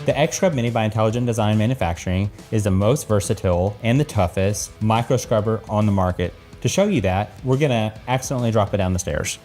The X-Scrub Mini by Intelligent Design Manufacturing is the most versatile and the toughest micro scrubber on the market. To show you that, we're gonna accidentally drop it down the stairs.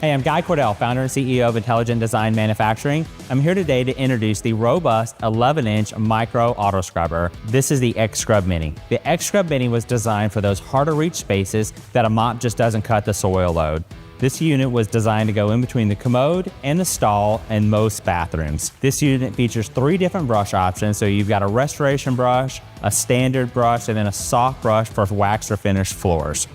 Hey, I'm Guy Cordell, founder and CEO of Intelligent Design Manufacturing. I'm here today to introduce the robust 11-inch micro auto scrubber. This is the X-Scrub Mini. The X-Scrub Mini was designed for those hard-to-reach spaces that a mop just doesn't cut the soil load. This unit was designed to go in between the commode and the stall in most bathrooms. This unit features 3 different brush options, so you've got a restoration brush, a standard brush, and then a soft brush for wax or finished floors.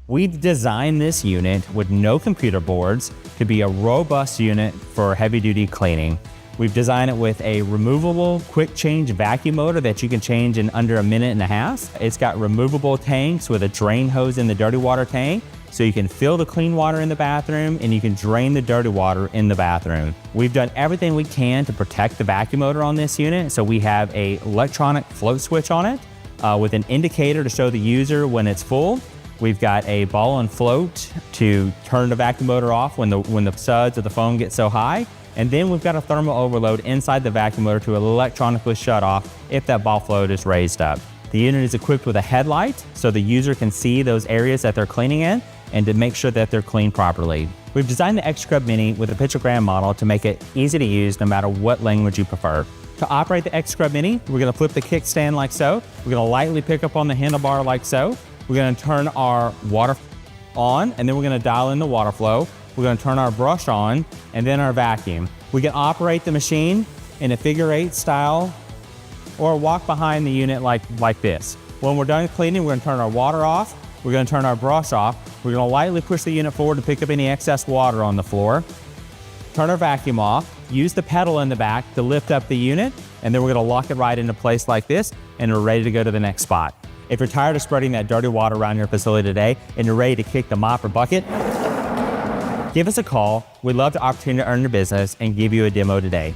We've designed this unit with no computer boards to be a robust unit for heavy-duty cleaning. We've designed it with a removable quick change vacuum motor that you can change in under 1.5 minutes. It's got removable tanks with a drain hose in the dirty water tank, so you can fill the clean water in the bathroom and you can drain the dirty water in the bathroom. We've done everything we can to protect the vacuum motor on this unit, so we have an electronic float switch on it with an indicator to show the user when it's full. We've got a ball and float to turn the vacuum motor off when the suds or the foam get so high. And then we've got a thermal overload inside the vacuum motor to electronically shut off if that ball float is raised up. The unit is equipped with a headlight so the user can see those areas that they're cleaning in and to make sure that they're cleaned properly. We've designed the X-Scrub Mini with a pictogram model to make it easy to use no matter what language you prefer. To operate the X-Scrub Mini, we're gonna flip the kickstand like so. We're gonna lightly pick up on the handlebar like so. We're gonna turn our water on, and then we're gonna dial in the water flow. We're gonna turn our brush on, and then our vacuum. We can operate the machine in a figure-8 style, or walk behind the unit like this. When we're done cleaning, we're gonna turn our water off. We're gonna turn our brush off. We're gonna lightly push the unit forward to pick up any excess water on the floor. Turn our vacuum off. Use the pedal in the back to lift up the unit, and then we're gonna lock it right into place like this, and we're ready to go to the next spot. If you're tired of spreading that dirty water around your facility today and you're ready to kick the mop or bucket, give us a call. We'd love the opportunity to earn your business and give you a demo today.